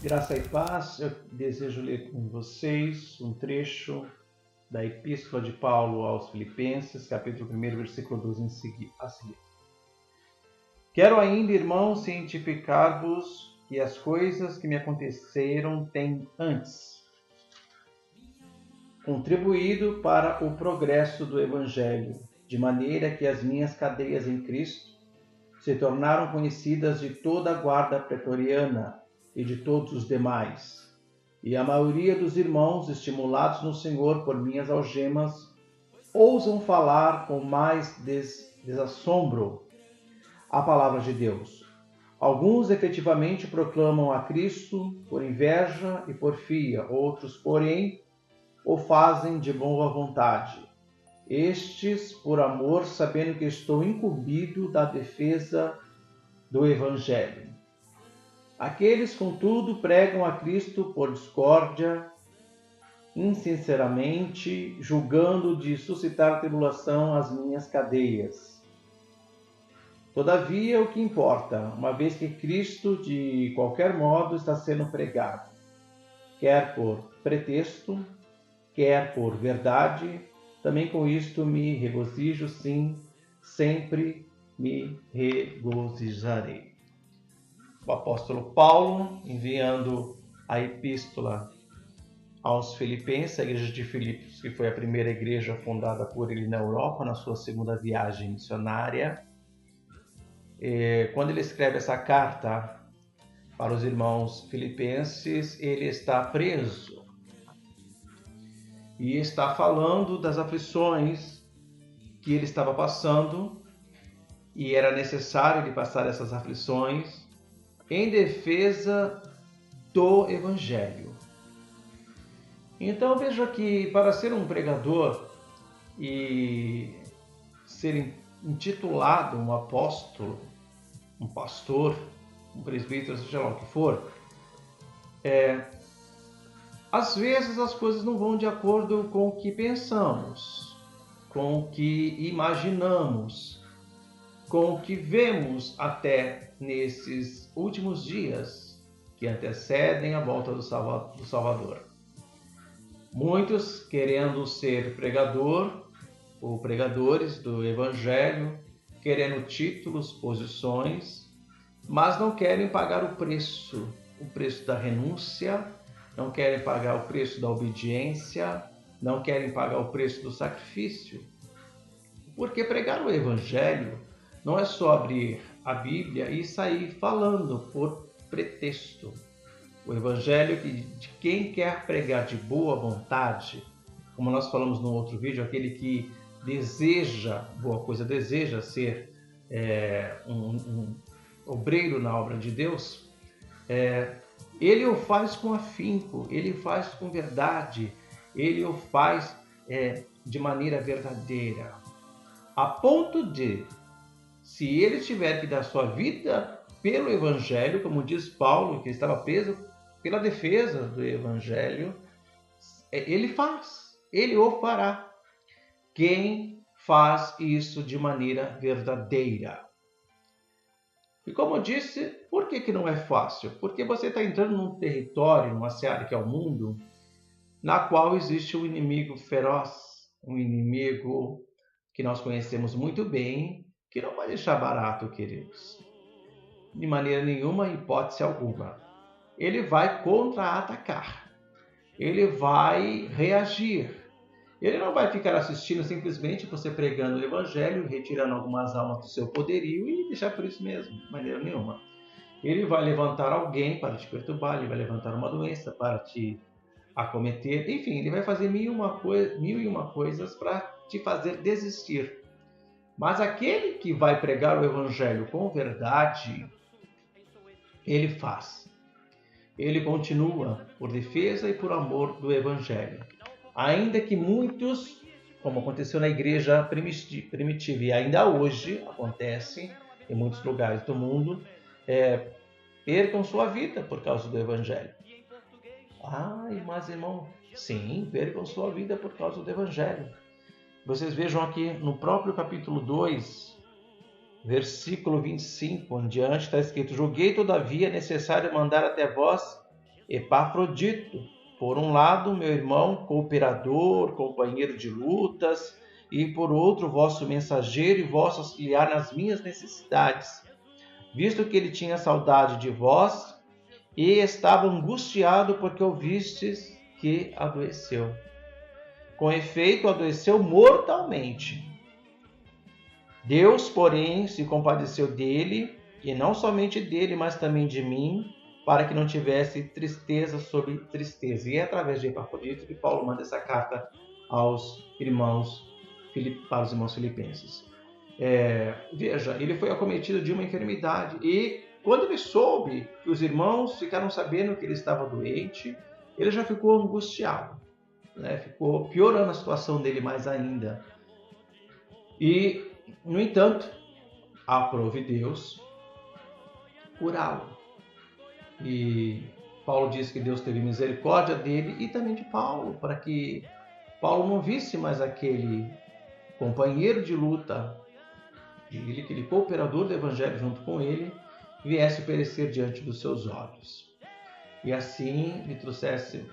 Graça e paz, eu desejo ler com vocês um trecho da Epístola de Paulo aos Filipenses, capítulo 1, versículo 12 a seguir. Quero ainda, irmãos, cientificar-vos que as coisas que me aconteceram têm antes contribuído para o progresso do Evangelho, de maneira que as minhas cadeias em Cristo se tornaram conhecidas de toda a guarda pretoriana e de todos os demais. E a maioria dos irmãos, estimulados no Senhor por minhas algemas, ousam falar com mais desassombro a palavra de Deus. Alguns efetivamente proclamam a Cristo por inveja e porfia, outros, porém, o fazem de boa vontade. Estes, por amor, sabendo que estou incumbido da defesa do Evangelho. Aqueles, contudo, pregam a Cristo por discórdia, insinceramente, julgando de suscitar tribulação às minhas cadeias. Todavia, o que importa, uma vez que Cristo, de qualquer modo, está sendo pregado, quer por pretexto, quer por verdade, também com isto me regozijo, sim, sempre me regozijarei. O apóstolo Paulo, enviando a epístola aos Filipenses, a igreja de Filipos, que foi a primeira igreja fundada por ele na Europa, na sua segunda viagem missionária. Quando ele escreve essa carta para os irmãos filipenses, ele está preso e está falando das aflições que ele estava passando, e era necessário ele passar essas aflições em defesa do Evangelho. Então veja que para ser um pregador e ser intitulado um apóstolo, um pastor, um presbítero, seja lá o que for, às vezes as coisas não vão de acordo com o que pensamos, com o que imaginamos, com o que vemos até nesses últimos dias que antecedem a volta do Salvador. Muitos querendo ser pregador ou pregadores do Evangelho, querendo títulos, posições, mas não querem pagar o preço da renúncia, não querem pagar o preço da obediência, não querem pagar o preço do sacrifício. Porque pregar o Evangelho não é só abrir a Bíblia e sair falando por pretexto. O Evangelho de quem quer pregar de boa vontade, como nós falamos no outro vídeo, aquele que deseja boa coisa, deseja ser um obreiro na obra de Deus, ele o faz com afinco, ele faz com verdade, ele o faz de maneira verdadeira, a ponto de, se ele tiver que dar sua vida pelo Evangelho, como diz Paulo, que estava preso pela defesa do Evangelho, ele faz, ele o fará. Quem faz isso de maneira verdadeira. E como eu disse, por que não é fácil? Porque você está entrando num território, numa seara que é o mundo, na qual existe um inimigo feroz, um inimigo que nós conhecemos muito bem, que não vai deixar barato, queridos. De maneira nenhuma, hipótese alguma. Ele vai contra-atacar. Ele vai reagir. Ele não vai ficar assistindo simplesmente você pregando o Evangelho, retirando algumas almas do seu poderio e deixar por isso mesmo, de maneira nenhuma. Ele vai levantar alguém para te perturbar, ele vai levantar uma doença para te acometer, enfim, ele vai fazer mil e uma coisas para te fazer desistir. Mas aquele que vai pregar o Evangelho com verdade, ele faz. Ele continua por defesa e por amor do Evangelho. Ainda que muitos, como aconteceu na igreja primitiva e ainda hoje acontece em muitos lugares do mundo, percam sua vida por causa do Evangelho. Mas irmão, sim, percam sua vida por causa do Evangelho. Vocês vejam aqui no próprio capítulo 2, versículo 25 em diante, está escrito: julguei todavia necessário mandar até vós Epafrodito, por um lado, meu irmão, cooperador, companheiro de lutas, e por outro, vosso mensageiro e vosso auxiliar nas minhas necessidades, visto que ele tinha saudade de vós e estava angustiado porque ouvistes que adoeceu. Com efeito, adoeceu mortalmente. Deus, porém, se compadeceu dele, e não somente dele, mas também de mim, para que não tivesse tristeza sobre tristeza. E é através de Epafrodito que Paulo manda essa carta aos irmãos, para os irmãos filipenses. Veja, ele foi acometido de uma enfermidade e quando ele soube que os irmãos ficaram sabendo que ele estava doente, ele já ficou angustiado, né? Ficou piorando a situação dele mais ainda. E, no entanto, aprove Deus curá-lo. E Paulo diz que Deus teve misericórdia dele e também de Paulo, para que Paulo não visse mais aquele companheiro de luta, aquele cooperador do evangelho junto com ele, viesse perecer diante dos seus olhos. E assim lhe trouxesse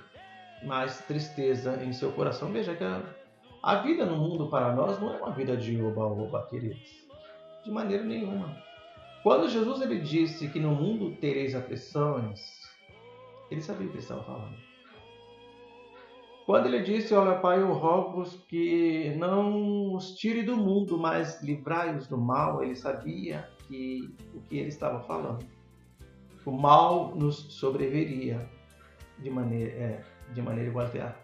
mais tristeza em seu coração. Veja que a vida no mundo para nós não é uma vida de oba-oba, queridos. De maneira nenhuma. Quando Jesus ele disse que no mundo tereis aflições, ele sabia o que ele estava falando. Quando ele disse, olha Pai, eu rogo-vos que não os tire do mundo, mas livrai-os do mal, ele sabia o que ele estava falando. O mal nos sobreviria de maneira igualitária.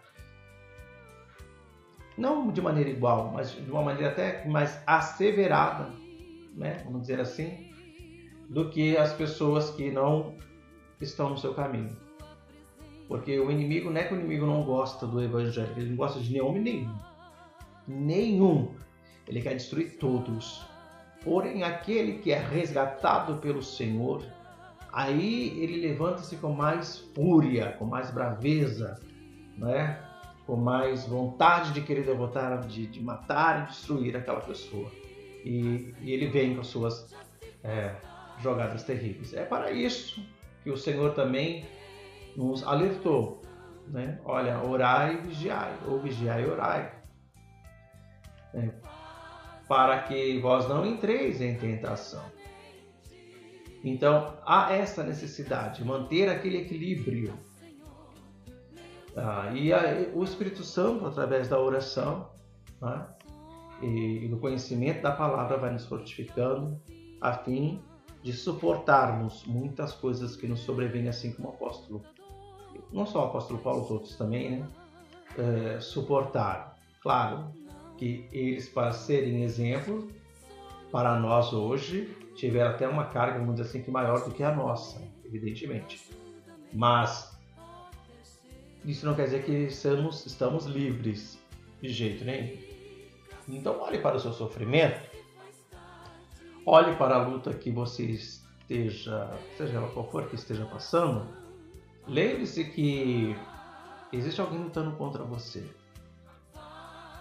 Não de maneira igual, mas de uma maneira até mais asseverada, né? Vamos dizer assim, do que as pessoas que não estão no seu caminho. Porque o inimigo, não é que o inimigo não gosta do evangelho, ele não gosta de nenhum. Ele quer destruir todos. Porém, aquele que é resgatado pelo Senhor, aí ele levanta-se com mais fúria, com mais braveza, né? Com mais vontade de querer derrotar, de matar e destruir aquela pessoa. E ele vem com as suas jogadas terríveis. É para isso que o Senhor também nos alertou, né? Olha, orai e vigiai, ou vigiai e orai, para que vós não entreis em tentação. Então, há essa necessidade de manter aquele equilíbrio. O Espírito Santo, através da oração, né? E do conhecimento da palavra, vai nos fortificando, a fim de suportarmos muitas coisas que nos sobrevêm, assim como o apóstolo, não só o apóstolo Paulo, os outros também, né? Suportar. Claro que eles, para serem exemplo para nós hoje, tiveram até uma carga, vamos dizer assim, que maior do que a nossa, evidentemente. Mas isso não quer dizer que estamos livres de jeito nenhum. Então olhe para o seu sofrimento, olhe para a luta que você esteja, seja ela qual for que esteja passando. Lembre-se que existe alguém lutando contra você.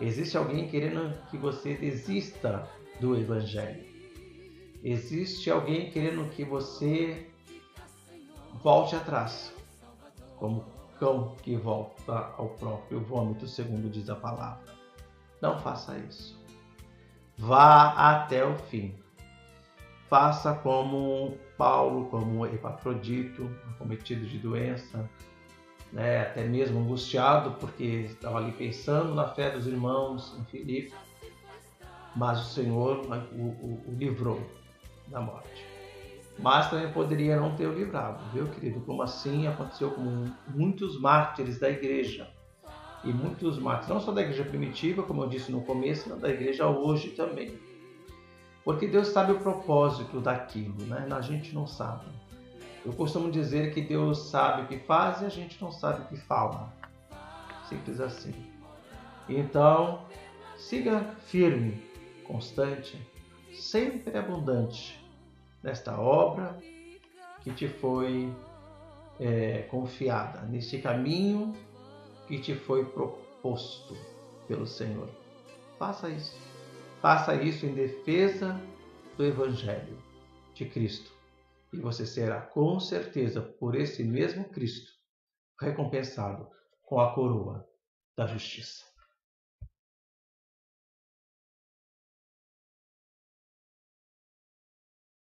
Existe alguém querendo que você desista do evangelho. Existe alguém querendo que você volte atrás, como cão que volta ao próprio vômito, segundo diz a palavra. Não faça isso. Vá até o fim. Faça como Paulo, como Epafrodito, acometido de doença, né? Até mesmo angustiado, porque estava ali pensando na fé dos irmãos em Filipe, mas o Senhor o livrou da morte. Mas também poderia não ter o livrado, viu, querido? Como assim aconteceu com muitos mártires da igreja. E muitos mártires, não só da igreja primitiva, como eu disse no começo, mas da igreja hoje também. Porque Deus sabe o propósito daquilo, né? A gente não sabe. Eu costumo dizer que Deus sabe o que faz e a gente não sabe o que fala. Simples assim. Então, siga firme, constante, sempre abundante nesta obra que te foi confiada, neste caminho que te foi proposto pelo Senhor. Faça isso. Faça isso em defesa do Evangelho de Cristo. E você será, com certeza, por esse mesmo Cristo, recompensado com a coroa da justiça.